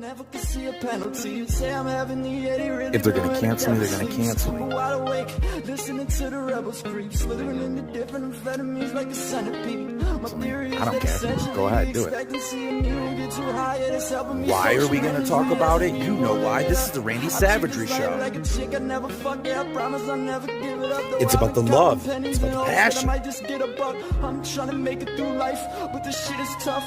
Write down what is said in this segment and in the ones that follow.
If they're gonna cancel me, they're gonna cancel me. I don't care. Go ahead, do it. Why are we gonna talk about it? You know why. This is the Randy Savagery Show. It's about the love. It's about the passion. I'm trying to make it through life, but this shit is tough.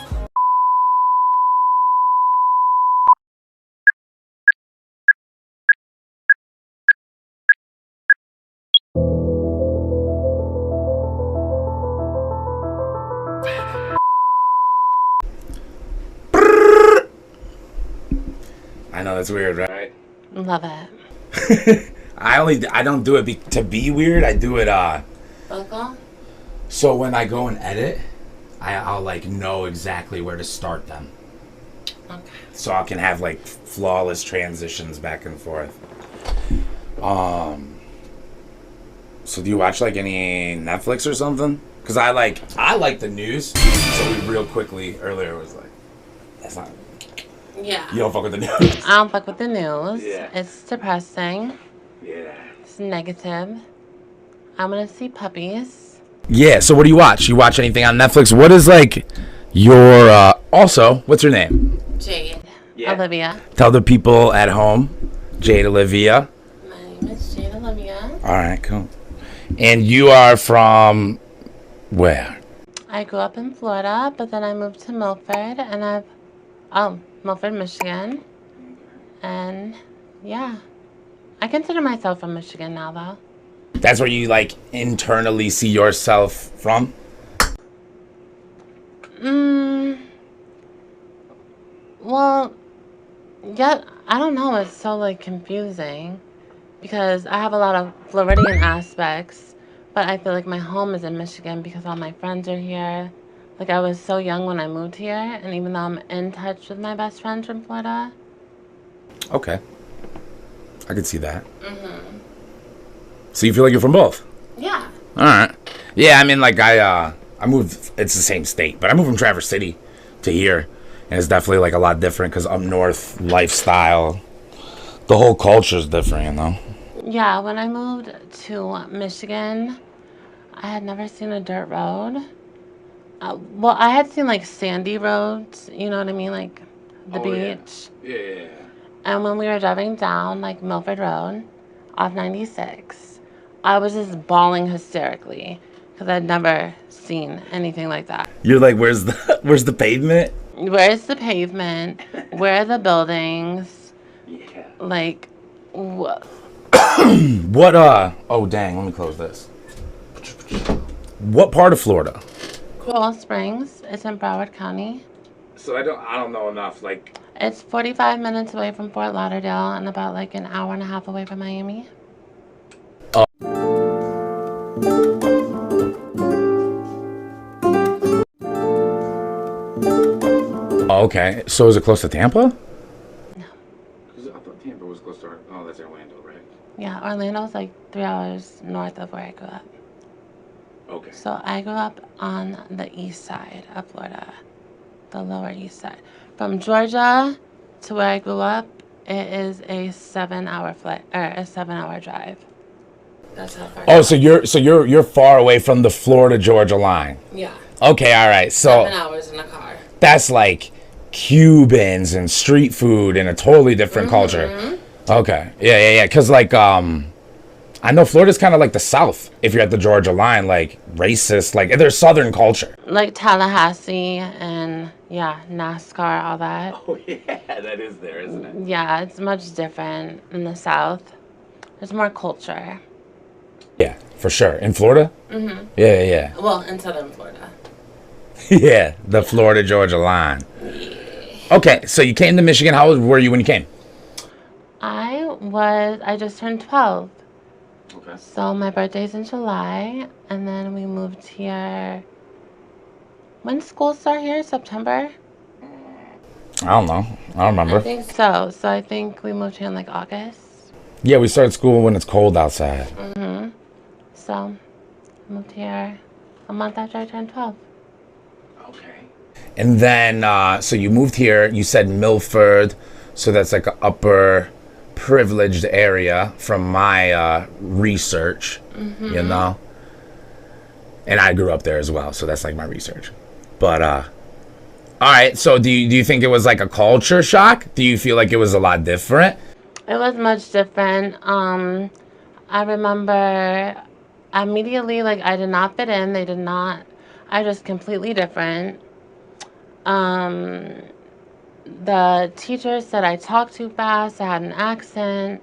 I know that's weird, right? Love it. I don't do it to be weird. I do it Vocal? so when I go and edit, I'll like know exactly where to start them. Okay. So I can have like flawless transitions back and forth. So do you watch like any Netflix or something? Because I like the news. So we real quickly earlier was like, that's not. Yeah. You don't fuck with the news. I don't fuck with the news. Yeah. It's depressing. Yeah. It's negative. I'm gonna see puppies. Yeah. So what do you watch? You watch anything on Netflix? What is like your also? What's your name? Jade. Yeah. Olivia. Tell the people at home, Jade Olivia. My name is Jade Olivia. All right, cool. And you are from where? I grew up in Florida, but then I moved to Milford, and Milford, Michigan. And yeah, I consider myself from Michigan now, though. That's where you like internally see yourself from? Well, yeah, I don't know. It's so like confusing because I have a lot of Floridian aspects, but I feel like my home is in Michigan because all my friends are here. Like I was so young when I moved here, and even though I'm in touch with my best friends from Florida. Okay. I could see that. So you feel like you're from both? Yeah. All right. Yeah, I mean, like I moved. It's the same state, but I moved from Traverse City to here, and it's definitely like a lot different because up north, lifestyle, the whole culture is different, you know. Yeah, when I moved to Michigan, I had never seen a dirt road. Well, I had seen like sandy roads, you know what I mean, like the beach. Yeah. And when we were driving down like Milford Road off 96, I was just bawling hysterically because I'd never seen anything like that. You're like, where's the pavement? Where's the pavement? Where are the buildings? Yeah. Like, what? What oh dang, let me close this. What part of Florida? Coral Springs. It's in Broward County. So I don't know enough, like. It's 45 minutes away from Fort Lauderdale and about like an hour and a half away from Miami. Oh, okay. So is it close to Tampa? No. Because I thought Tampa was close to that's Orlando, right? Yeah, Orlando's like 3 hours north of where I grew up. Okay. So I grew up on the east side of Florida, the lower east side. From Georgia to where I grew up, it is a 7-hour flight or a 7-hour drive. That's how far. Oh, so you're far away from the Florida-Georgia line. Yeah. Okay, all right. So 7 hours in a car. that's like Cubans and street food in a totally different culture. Okay. Yeah. Because like I know Florida's kind of like the South. If you're at the Georgia line, like racist, like there's Southern culture. Like Tallahassee and yeah, NASCAR, all that. Oh yeah, that is there, isn't it? Yeah, it's much different in the South. There's more culture. Yeah, for sure. In Florida? Yeah. Well, in Southern Florida. Yeah, the Florida-Georgia line. Okay, so you came to Michigan. How old were you when you came? I just turned 12. Okay. So my birthday's in July, and then we moved here. When did school start here? September? I don't know. I don't remember. I think so. So I think we moved here in like August. Yeah, we started school when it's cold outside. So I moved here a month after I turned 12. Okay. And then, so you moved here. You said Milford. So that's like an upper privileged area from my research, you know? And I grew up there as well, so that's like my research. But, all right, so do you think it was like a culture shock? Do you feel like it was a lot different? It was much different. I remember immediately, like, I did not fit in. They did not. I just completely different. Um, the teacher said I talked too fast. I had an accent.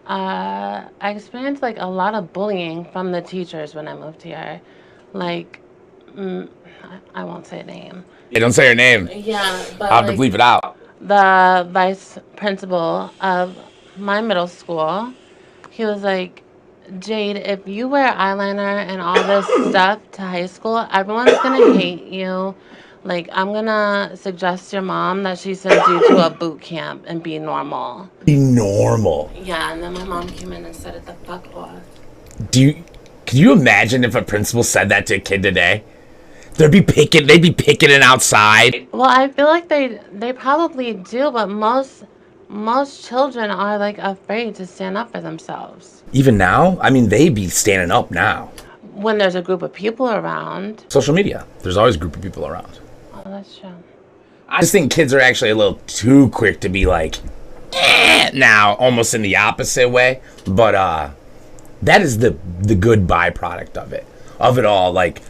I experienced like a lot of bullying from the teachers when I moved here. Like, mm, I won't say a name. Yeah, don't say her name. Yeah, but I'll have to like bleep it out. the vice principal of my middle school, he was like, Jade, if you wear eyeliner and all this stuff to high school, everyone's gonna hate you. Like, I'm gonna suggest your mom that she sends you to a boot camp and be normal. Be normal. Yeah, and then my mom came in and said it the fuck off. Can you imagine if a principal said that to a kid today? They'd be picketing outside. Well, I feel like they probably do, but most children are like afraid to stand up for themselves. Even now? I mean, they be standing up now. When there's a group of people around. Social media. There's always a group of people around. Oh, that's true. I just think kids are actually a little too quick to be like, now, almost in the opposite way. But that is the good byproduct of it. Of it all. Like,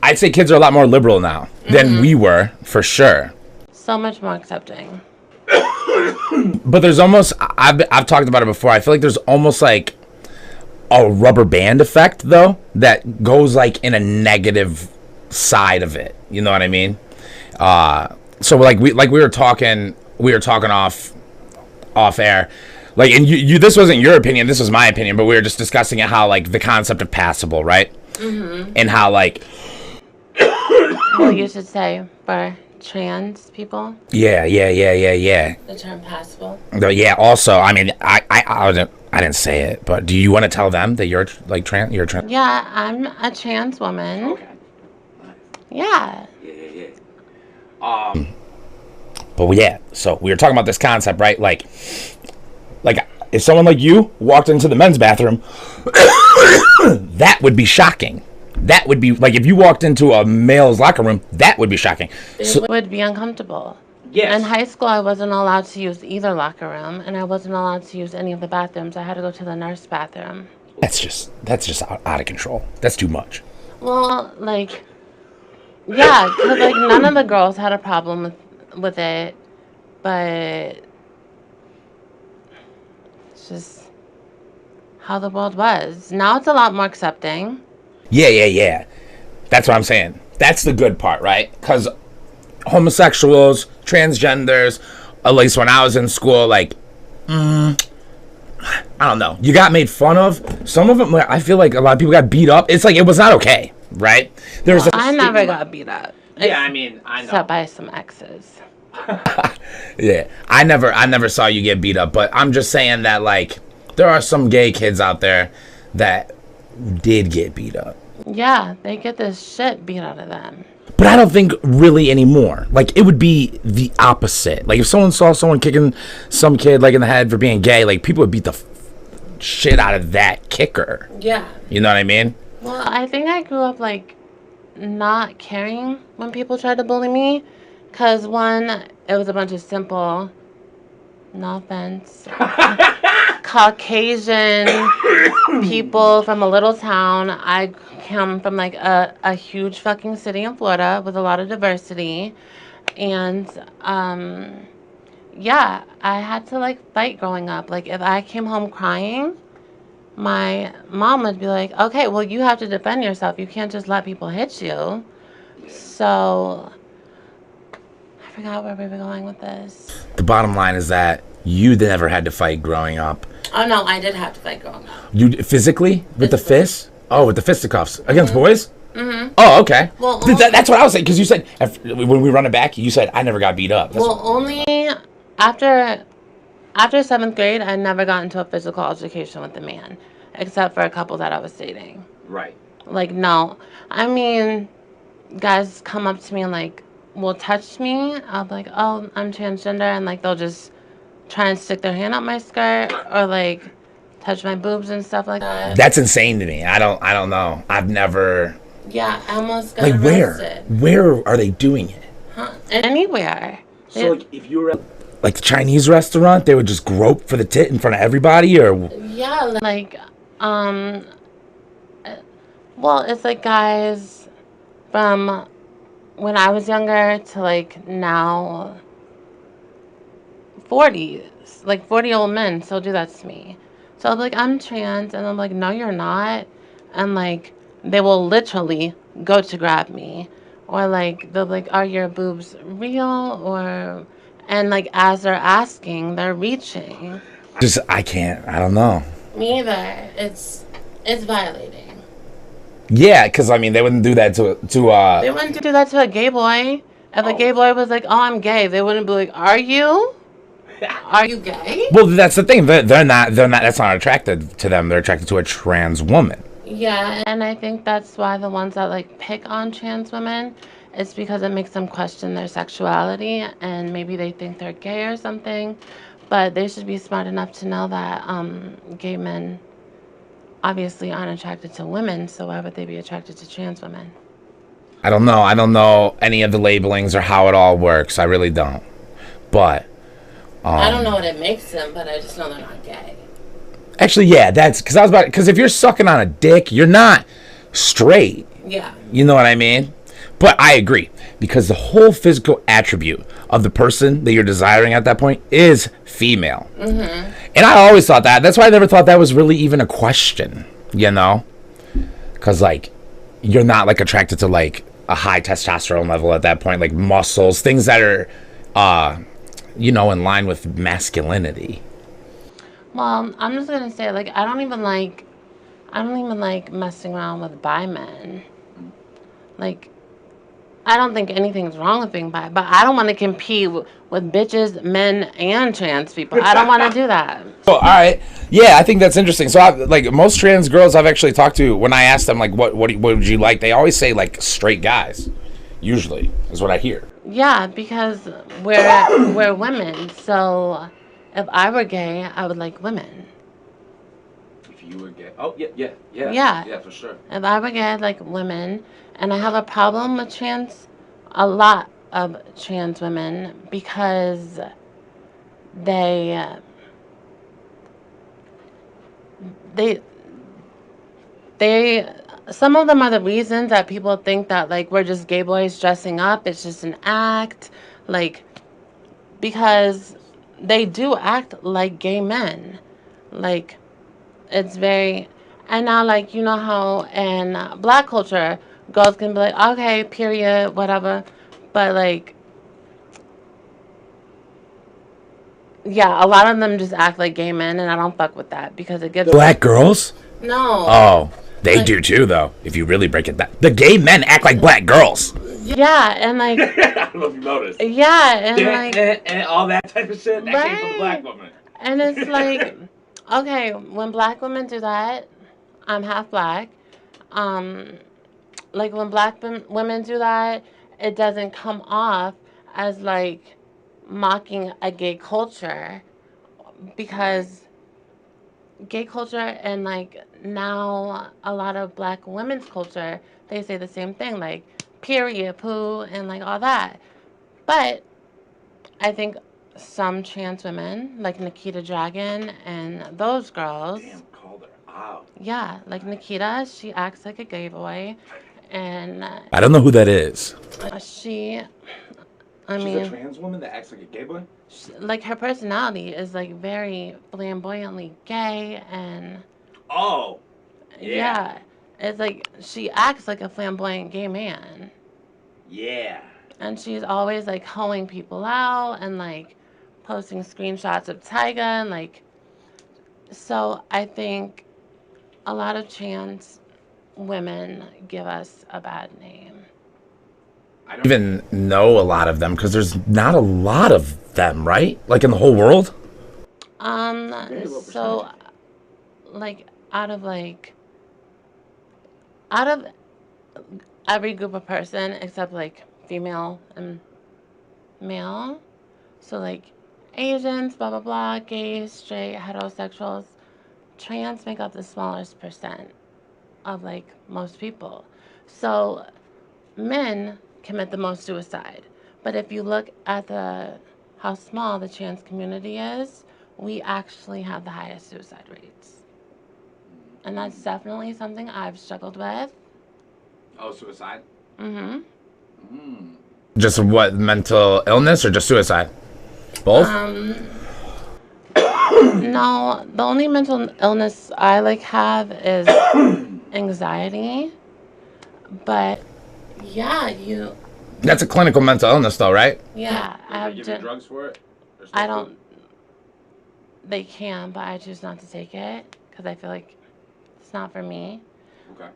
I'd say kids are a lot more liberal now than we were, for sure. So much more accepting. But there's almost, I've talked about it before, I feel like there's almost like a rubber band effect, though, that goes like in a negative side of it. You know what I mean? So like we were talking off air. Like, and you this wasn't your opinion, this was my opinion, but we were just discussing it, how like the concept of passable, right? And how like, Well, you should say for trans people, yeah. the term passable. Yeah. Also, I mean, I didn't say it, but do you want to tell them that you're like trans? You're trans. Yeah, I'm a trans woman. Okay. Yeah. But yeah, so we were talking about this concept, right? Like if someone like you walked into the men's bathroom, that would be shocking. That would be like if you walked into a male's locker room, that would be shocking. It would be uncomfortable. Yes. In high school, I wasn't allowed to use either locker room, and I wasn't allowed to use any of the bathrooms. I had to go to the nurse bathroom. That's just out of control. That's too much. Well, like, yeah, because like none of the girls had a problem with it, but it's just how the world was. Now it's a lot more accepting. Yeah. That's what I'm saying. That's the good part, right? Because homosexuals, transgenders, at least when I was in school, like, I don't know. You got made fun of. Some of them, I feel like a lot of people got beat up. It's like, it was not okay, right? There's I never got beat up. Yeah, I mean, I know. Except by some exes. Yeah, I never saw you get beat up, but I'm just saying that, like, there are some gay kids out there that did get beat up. Yeah, they get this shit beat out of them. But I don't think really anymore. Like, it would be the opposite. Like, if someone saw someone kicking some kid, like, in the head for being gay, like, people would beat the shit out of that kicker. Yeah. You know what I mean? Well, I think I grew up, like, not caring when people tried to bully me. Because, one, it was a bunch of simple, no offense, Caucasian people from a little town. I come from, like, a huge fucking city in Florida with a lot of diversity. And, yeah, I had to, like, fight growing up. Like, if I came home crying, my mom would be like, okay, well, you have to defend yourself. You can't just let people hit you. So I forgot where we were going with this. The bottom line is that you never had to fight growing up. Oh, no, I did have to fight growing up. You physically? With the fists? Oh, with the fisticuffs. Against boys? Mm-hmm. Oh, okay. Well, that's what I was saying, because you said, when we run it back, you said, I never got beat up. Only after 7th grade, I never got into a physical altercation with a man, except for a couple that I was dating. Right. Like, no. I mean, guys come up to me and, like, will touch me, I'll be like, oh, I'm transgender, and like they'll just try and stick their hand up my skirt or like touch my boobs and stuff like that. That's insane to me. I don't know. I've never. Yeah, I almost got Like arrested. where are they doing it? Huh? Anywhere. So like if you were at like the Chinese restaurant, they would just grope for the tit in front of everybody, or Yeah, like, um, well, it's like guys from when I was younger to like now 40s, like 40-year-old men still do that to me. So I'm like, I'm trans, and I'm like, no, you're not. And like, they will literally go to grab me, or like, they'll be like, are your boobs real? Or, and like, as they're asking, they're reaching. just I can't. I don't know. Me either. It's violating. Yeah, because I mean they wouldn't do that to. They wouldn't do that to a gay boy. If a gay boy was like, oh, I'm gay, they wouldn't be like, are you? Are you gay? Well, that's the thing. They're not. They're not. That's not attracted to them. They're attracted to a trans woman. Yeah, and I think that's why the ones that like pick on trans women, it's because it makes them question their sexuality and maybe they think they're gay or something. But they should be smart enough to know that gay men obviously aren't attracted to women, so why would they be attracted to trans women? I don't know. I don't know any of the labelings or how it all works. I really don't. But I don't know what it makes them, but I just know they're not gay. actually, yeah, that's because I was about. Because if you're sucking on a dick, you're not straight. Yeah. You know what I mean? But I agree because the whole physical attribute of the person that you're desiring at that point is female. Mm-hmm. And I always thought that. That's why I never thought that was really even a question. You know, because like you're not like attracted to like a high testosterone level at that point, like muscles, things that are, you know, in line with masculinity. Well, I'm just gonna say, like, I don't even like messing around with bi men. Like, I don't think anything's wrong with being bi, but I don't want to compete with bitches, men, and trans people. I don't want to do that. Oh, all right. Yeah, I think that's interesting. So, like most trans girls I've actually talked to, when I ask them like, what would you like? They always say like straight guys. Usually, is what I hear. Yeah, because we're women. So if I were gay, I would like women. If you were gay, oh Yeah. yeah, for sure. If I were gay, I'd like women. And I have a problem with a lot of trans women because they, they, they, some of them are the reasons that people think that like we're just gay boys dressing up. It's just an act. Like, because they do act like gay men. Like, it's very, and now like you know how in black culture girls can be like, okay, period, whatever, but like, yeah, a lot of them just act like gay men, and I don't fuck with that because it gives Black girls? no. Oh, they Like, do too, though. If you really break it down, the gay men act like black girls. yeah, and like, I don't know if you noticed. yeah, and like, And all that type of shit. That came from the black right, woman. and it's like, okay, when black women do that, I'm half black. Um, like when women do that, it doesn't come off as like mocking a gay culture because gay culture and like now a lot of black women's culture, they say the same thing, like period, poo, and like all that. But I think some trans women, like Nikita Dragon and those girls, Damn, called her out. yeah, like Nikita, she acts like a gay boy, and I don't know who that is. she, I She's a mean, trans woman that acts like a gay boy? like her personality is like very flamboyantly gay, and Oh, yeah, it's like she acts like a flamboyant gay man, yeah. and she's always like hoeing people out and like posting screenshots of Tyga and like, so I think a lot of trans women give us a bad name. I don't even know a lot of them because there's not a lot of them, right? Like in the whole world? So like out of every group of person except like female and male. So, like, Asians, blah, blah, blah, gays, straight, heterosexuals. Trans make up the smallest percent of, like, most people. So, men commit the most suicide. But if you look at how small the trans community is, we actually have the highest suicide rates. And that's definitely something I've struggled with. Oh, suicide? Mm-hmm. Just what, mental illness or just suicide? Both? No, the only mental illness I like have is anxiety. But yeah, That's a clinical mental illness, though, right? yeah, I have Give you drugs for it? I don't. They can, but I choose not to take it because I feel like it's not for me. Okay.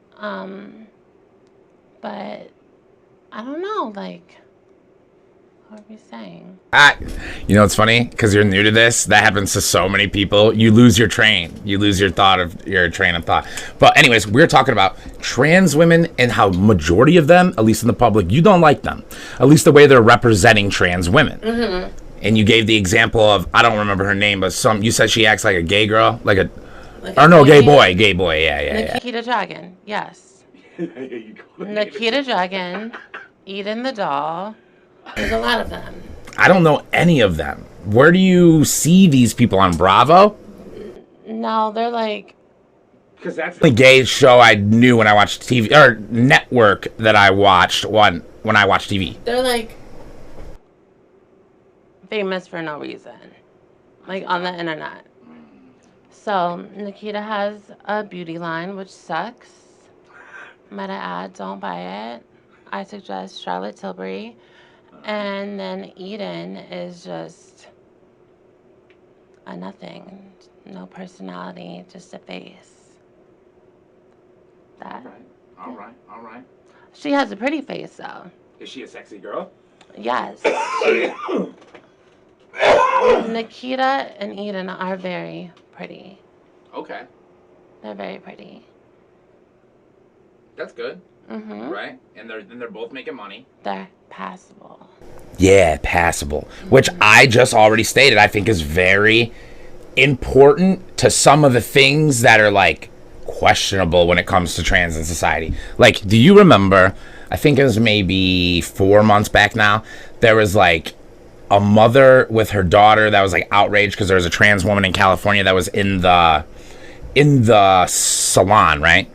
But I don't know, like, what are we saying? You know, it's funny because you're new to this. That happens to so many people. You lose your train. You lose your train of thought. But anyways, we're talking about trans women and how majority of them, at least in the public, you don't like them. At least the way they're representing trans women. Mm-hmm. And you gave the example of, I don't remember her name, but you said she acts like a gay girl, gay boy, yeah. Nikita Dragon, yes. Nikita Dragon, Eden the doll. There's a lot of them. I don't know any of them. Where do you see these people on Bravo? No, they're like... Because that's the gay show I knew when I watched TV, or network that I watched when I watched TV. They're like famous for no reason, like on the internet. So Nikita has a beauty line, which sucks. Might I add, don't buy it. I suggest Charlotte Tilbury. And then Eden is just a nothing. No personality, just a face. That. All right. She has a pretty face, though. Is she a sexy girl? Yes. Nikita and Eden are very pretty. Okay. They're very pretty. That's good. Mm-hmm. Right? And they're both making money. They're passable. Yeah, passable. Which I just already stated I think is very important to some of the things that are like questionable when it comes to trans in society. Like, do you remember, I think it was maybe 4 months back now, there was like a mother with her daughter that was like outraged because there was a trans woman in California that was in the salon, right?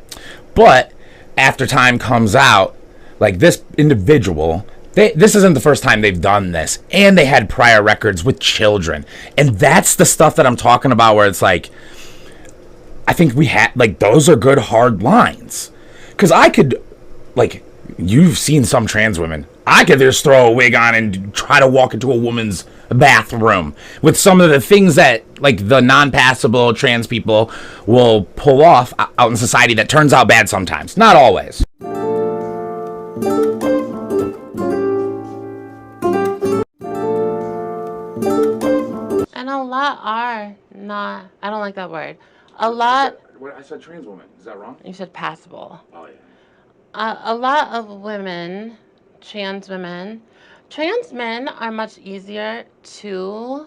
But after time comes out, like this individual, this isn't the first time they've done this, and they had prior records with children, and that's the stuff that I'm talking about where it's like, I think we had, like, those are good hard lines, because I could, like, you've seen some trans women, I could just throw a wig on and try to walk into a woman's bathroom with some of the things that, like, the non-passable trans people will pull off out in society that turns out bad sometimes. Not always. And a lot are not, I don't like that word. A lot... I said trans woman. Is that wrong? You said passable. Oh, yeah. A lot of women, trans men are much easier to,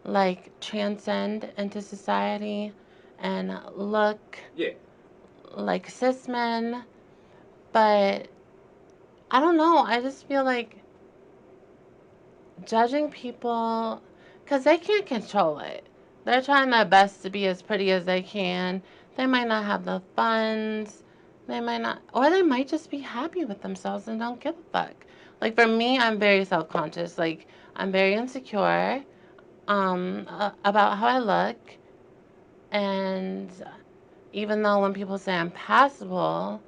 like, transcend into society and look like cis men. But I don't know. I just feel like judging people, because they can't control it. They're trying their best to be as pretty as they can. They might not have the funds. They might not, or they might just be happy with themselves and don't give a fuck. Like, for me, I'm very self-conscious. Like, I'm very insecure about how I look. And even though when people say I'm passable,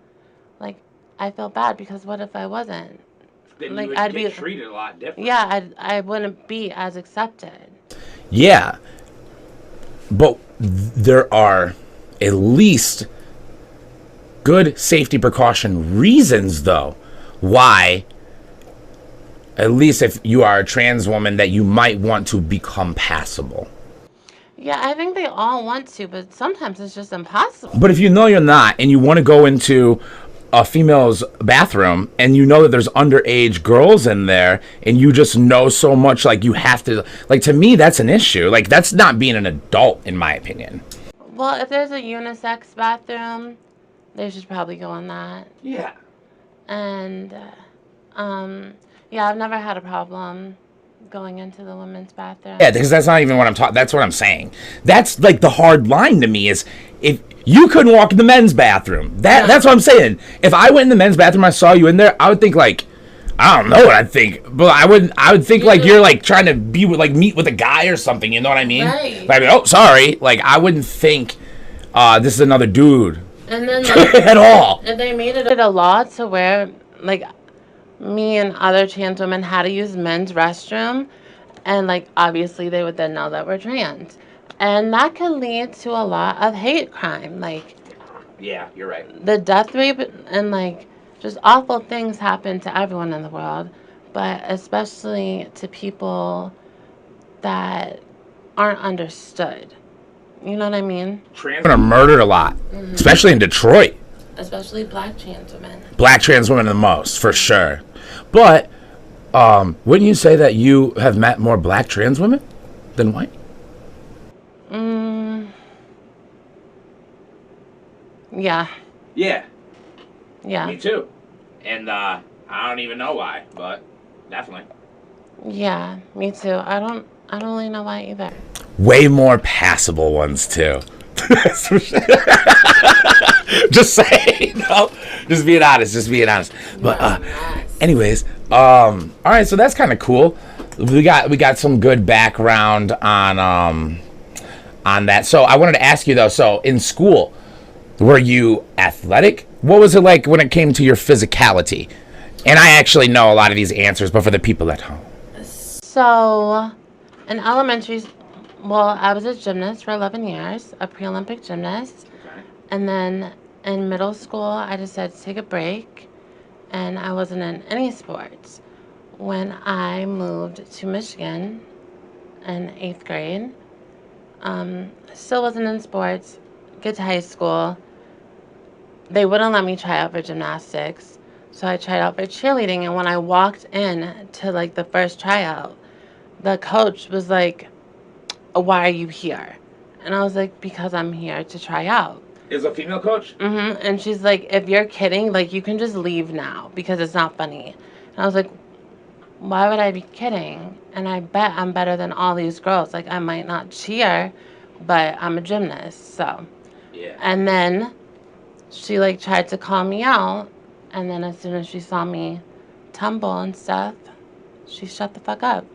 like, I feel bad because what if I wasn't? Then like, you would I'd get be treated a lot different. Yeah, I wouldn't be as accepted. Yeah. But there are at least good safety precaution reasons, though, why, at least if you are a trans woman, that you might want to become passable. Yeah, I think they all want to, but sometimes it's just impossible. But if you know you're not, and you want to go into a female's bathroom and you know that there's underage girls in there and you just know so much, like you have to, like, to me that's an issue. Like, that's not being an adult, in my opinion. Well, if there's a unisex bathroom, they should probably go in that. Yeah. And yeah, I've never had a problem going into the women's bathroom. Yeah, because that's not even what I'm talking. That's what I'm saying. That's like the hard line to me is if you couldn't walk in the men's bathroom. That's what I'm saying. If I went in the men's bathroom, I saw you in there, I would think like, I don't know what I'd think, but I would think like you're like trying to be with, like, meet with a guy or something. You know what I mean? Right. Like, oh, sorry. Like, I wouldn't think this is another dude. And then like, at all. And they made it a law to where like me and other trans women had to use men's restroom, and like obviously they would then know that we're trans, and that could lead to a lot of hate crime. Like, yeah, you're right. The death rate and like just awful things happen to everyone in the world, but especially to people that aren't understood. You know what I mean? Trans women are murdered a lot, especially in Detroit. Especially black trans women. Black trans women the most, for sure. But wouldn't you say that you have met more black trans women than white? Yeah. Yeah. Yeah. Me too. And I don't even know why, but definitely. Yeah, me too. I don't really know why either. Way more passable ones too. Just saying, no. Just being honest. But anyways, all right, so that's kind of cool. We got some good background on that. So I wanted to ask you though, so in school, were you athletic? What was it like when it came to your physicality? And I actually know a lot of these answers, but for the people at home. So, in elementary, well, I was a gymnast for 11 years, a pre-Olympic gymnast. Okay. And then in middle school, I decided to take a break, and I wasn't in any sports. When I moved to Michigan in 8th grade, still wasn't in sports, get to high school, they wouldn't let me try out for gymnastics. So I tried out for cheerleading, and when I walked in to like the first tryout, the coach was like, "Why are you here?" And I was like, "Because I'm here to try out." Is a female coach? And she's like, "If you're kidding, like you can just leave now because it's not funny." And I was like, "Why would I be kidding? And I bet I'm better than all these girls. Like I might not cheer, but I'm a gymnast." So yeah. And then she like tried to call me out, and then as soon as she saw me tumble and stuff, she shut the fuck up.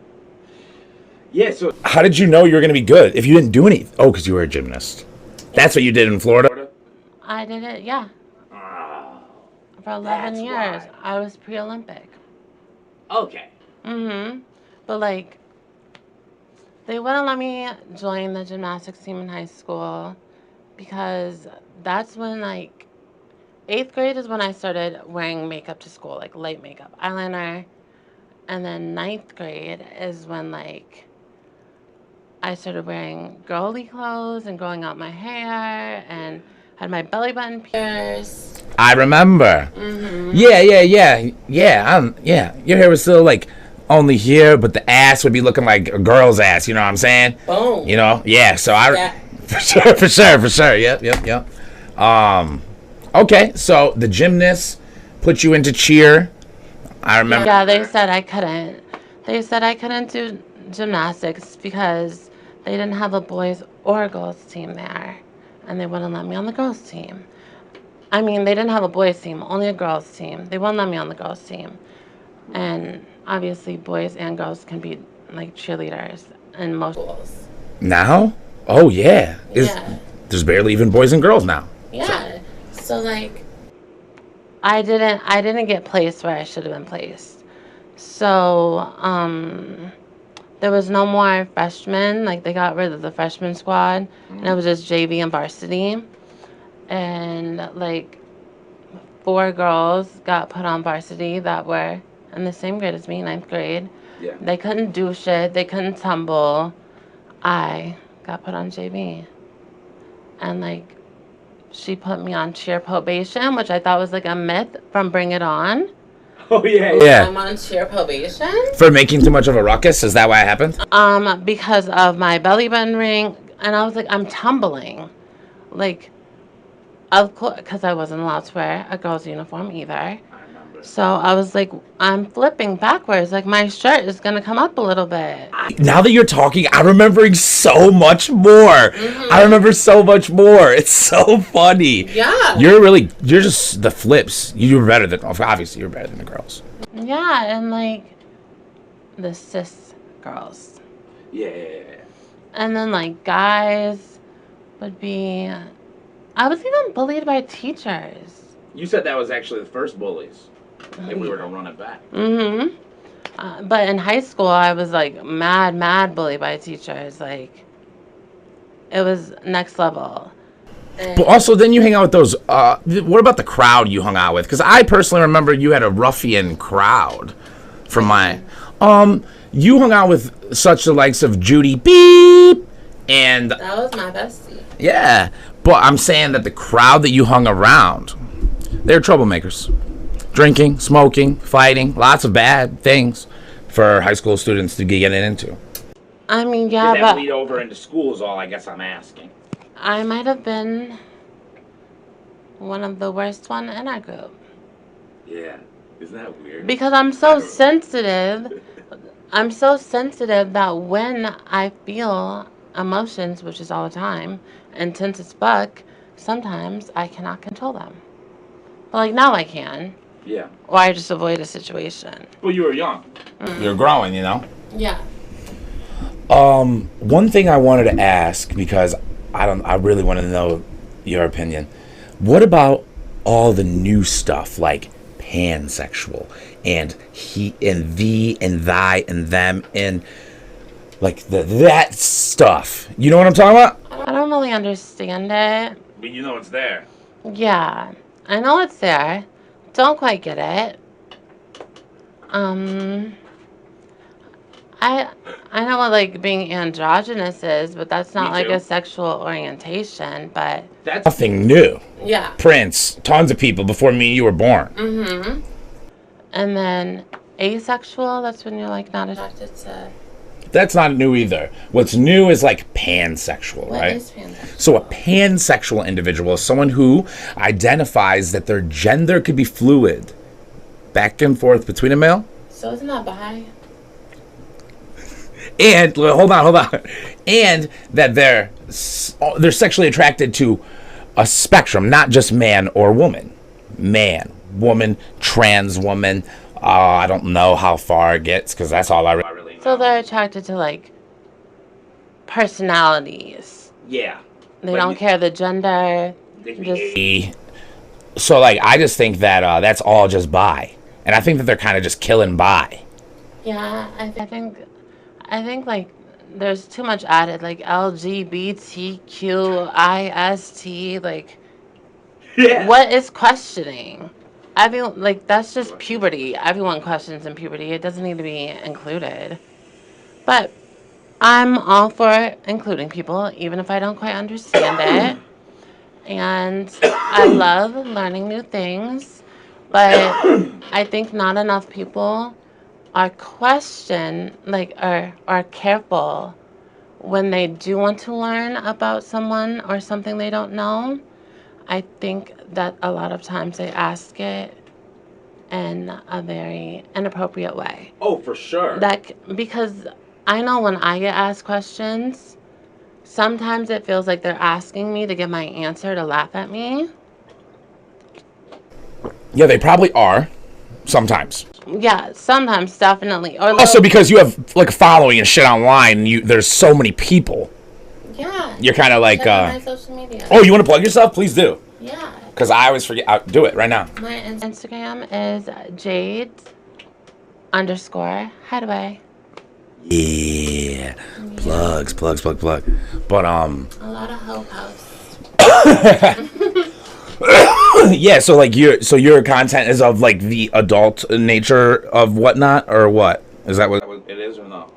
Yeah, so how did you know you were going to be good if you didn't do anything? Oh, because you were a gymnast. That's what you did in Florida? I did it, yeah. Oh, for 11 years. Why. I was pre-Olympic. Okay. But like, they wouldn't let me join the gymnastics team in high school because that's when like 8th grade is when I started wearing makeup to school, like light makeup, eyeliner. And then 9th grade is when like I started wearing girly clothes and growing out my hair and had my belly button pierced. I remember. Yeah. Your hair was still like only here, but the ass would be looking like a girl's ass. You know what I'm saying? Boom. You know? Yeah. So for sure. Yep. Okay. So the gymnast put you into cheer. I remember. Yeah, they said I couldn't. They said I couldn't do gymnastics because they didn't have a boys or girls team there, and they wouldn't let me on the girls team. I mean, they didn't have a boys team, only a girls team. They wouldn't let me on the girls team. And obviously, boys and girls can be like cheerleaders in most schools. Now? Oh yeah. There's barely even boys and girls now. Yeah. So like, I didn't get placed where I should have been placed. So there was no more freshmen. Like they got rid of the freshman squad, and it was just JV and varsity. And like 4 girls got put on varsity that were in the same grade as me, 9th grade. Yeah. They couldn't do shit. They couldn't tumble. I got put on JV. And like she put me on cheer probation, which I thought was like a myth from Bring It On. Oh yeah, yeah. I'm on cheer probation For making too much of a ruckus. Is that why it happened? because of my belly button ring, and I was like, I'm tumbling, like, of course, because I wasn't allowed to wear a girl's uniform either. So I was like, I'm flipping backwards. Like, my shirt is going to come up a little bit. Now that you're talking, I'm remembering so much more. I remember so much more. It's so funny. Yeah. You're just the flips. You're better than, obviously, you're better than the girls. Yeah, and like the cis girls. Yeah. And then like guys would be. I was even bullied by teachers. You said that was actually the first bullies. If we were to run it back. But in high school, I was like mad bullied by teachers. Like, it was next level. But also, then you hang out with those. What about the crowd you hung out with? Because I personally remember you had a ruffian crowd. From my, you hung out with such the likes of Judy Beep, and That was my bestie. yeah. But I'm saying that the crowd that you hung around, they're troublemakers. Drinking, smoking, fighting, lots of bad things for high school students to get into. I mean, yeah, but bleed over into school is all I guess I'm asking. I might have been one of the worst one in our group. Yeah. Isn't that weird? Because I'm so sensitive. I'm so sensitive that when I feel emotions, which is all the time, intense as fuck, sometimes I cannot control them. But like now I can. Yeah. Or I just avoid a situation. Well, you were young. You're growing, you know? Yeah. One thing I wanted to ask, because I really want to know your opinion. What about all the new stuff like pansexual and he and thee and thy and them and like that stuff? You know what I'm talking about? I don't really understand it. But you know it's there. Yeah. I know it's there. Don't quite get it. I know what like being androgynous is, but that's not like a sexual orientation, but That's nothing new. yeah. Prince, tons of people before me and you were born. And then asexual, that's when you're like not attracted to. That's not new either. What's new is like pansexual, What right? is pansexual? So a pansexual individual is someone who identifies that their gender could be fluid, back and forth between a male. So isn't that bi? And hold on, and that they're sexually attracted to a spectrum, not just man or woman, man, woman, trans woman. I don't know how far it gets because that's all I really know. So they're attracted to like personalities. Yeah. They don't care the gender. Just So like I just think that that's all just bi, and I think that they're kind of just killing bi. yeah, I think like there's too much added, like LGBTQIST, like what is questioning? Everyone like that's just puberty. Everyone questions in puberty. It doesn't need to be included. But I'm all for including people, even if I don't quite understand it. And I love learning new things, but I think not enough people are are careful when they do want to learn about someone or something they don't know. I think that a lot of times they ask it in a very inappropriate way. Oh, for sure. Because I know when I get asked questions, sometimes it feels like they're asking me to give my answer to laugh at me. Yeah, they probably are. Sometimes. Yeah, sometimes definitely. Or Also, because you have like a following and shit online, and there's so many people. yeah, You're kind of like. check out my social media. Oh, you want to plug yourself? Please do. Yeah, Because I always forget. Do it right now. my Instagram is Jade_Hideaway. Yeah. Plugs. But A lot of hoe posts. yeah. So like your content is of like the adult nature of whatnot or what? Is that what it is or no?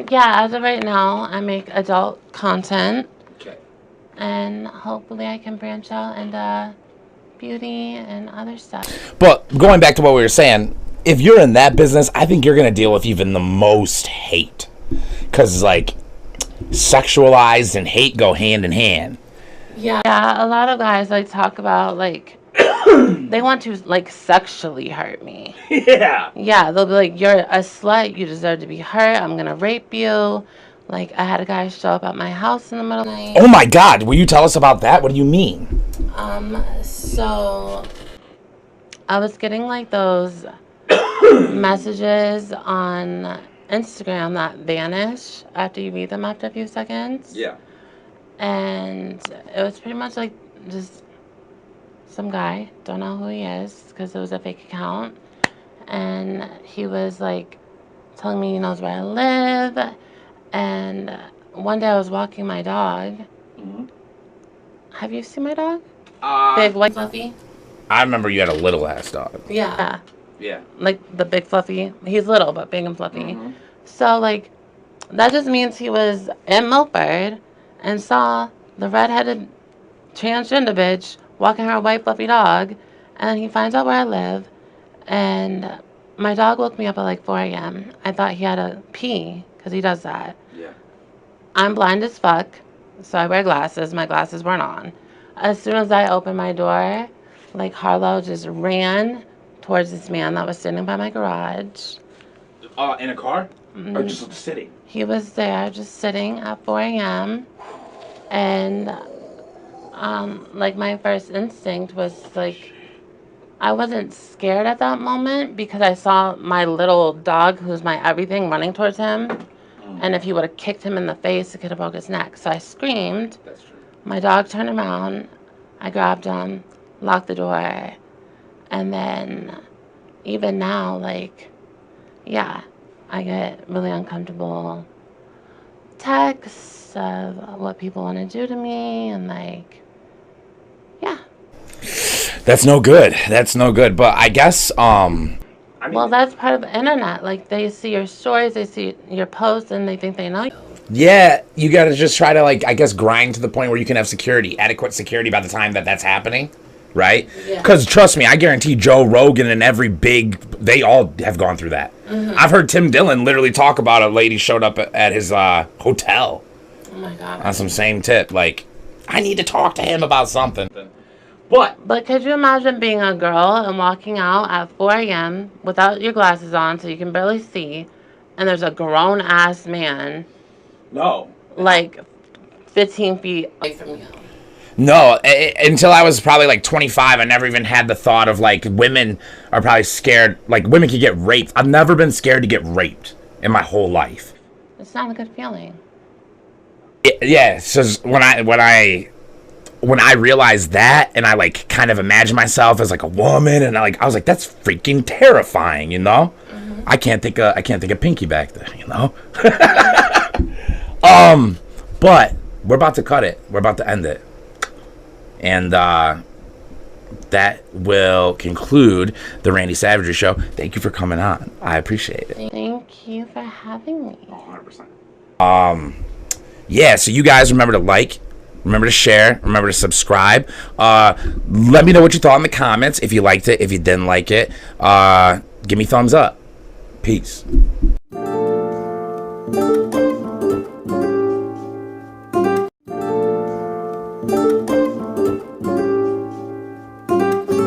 Yeah, as of right now, I make adult content. Okay. and hopefully I can branch out into beauty and other stuff. But going back to what we were saying, if you're in that business, I think you're going to deal with even the most hate. Because, like, sexualized and hate go hand in hand. Yeah, a lot of guys like talk about like they want to like sexually hurt me. Yeah. Yeah, they'll be like, "You're a slut. You deserve to be hurt. I'm gonna rape you." Like I had a guy show up at my house in the middle of the night. Oh my God! Will you tell us about that? What do you mean? So I was getting like those messages on Instagram that vanish after you read them after a few seconds. Yeah. And it was pretty much like just some guy, don't know who he is because it was a fake account. And he was like telling me he knows where I live. And one day I was walking my dog. Mm-hmm. Have you seen my dog? Big, white, fluffy? I remember you had a little ass dog. Yeah. Yeah. Like the big fluffy. He's little, but big and fluffy. Mm-hmm. So, like, that just means he was in Milford and saw the redheaded transgender bitch walking her white fluffy dog. And then he finds out where I live. And my dog woke me up at like 4 a.m. I thought he had a pee because he does that. Yeah. I'm blind as fuck, so I wear glasses. My glasses weren't on. As soon as I opened my door, like Harlow just ran towards this man that was sitting by my garage. In a car? Or just sitting? He was there just sitting at 4 a.m. And like my first instinct was like, I wasn't scared at that moment because I saw my little dog, who's my everything, running towards him. And if he would have kicked him in the face, it could have broke his neck. So I screamed. That's true. My dog turned around. I grabbed him, locked the door. And then even now, like, yeah, I get really uncomfortable texts of what people want to do to me. And, like, yeah. That's no good. That's no good. But I guess, well, that's part of the internet. Like, they see your stories, they see your posts, and they think they know you. Yeah, you gotta just try to, like, I guess, grind to the point where you can have security, adequate security by the time that that's happening, right? Because, trust me, I guarantee Joe Rogan and every big, they all have gone through that. Mm-hmm. I've heard Tim Dillon literally talk about a lady showed up at his hotel. Oh, my God. On some same tip. Like, I need to talk to him about something. But could you imagine being a girl and walking out at 4 a.m. without your glasses on so you can barely see, and there's a grown-ass man, no, like 15 feet away from you? No, until I was probably like 25, I never even had the thought of like women are probably scared, like women could get raped. I've never been scared to get raped in my whole life. It's not a good feeling. Yeah, so when I realized that, and I like kind of imagined myself as like a woman, and I was like, that's freaking terrifying, you know. Mm-hmm. I can't think of Pinky back there, you know. But we're about to cut it. We're about to end it, and that will conclude the Randy Savagery Show. Thank you for coming on. I appreciate it. Thank you for having me. 100%. Yeah. So you guys remember to like. Remember to share. Remember to subscribe. Let me know what you thought in the comments. If you liked it. If you didn't like it. Give me thumbs up. Peace.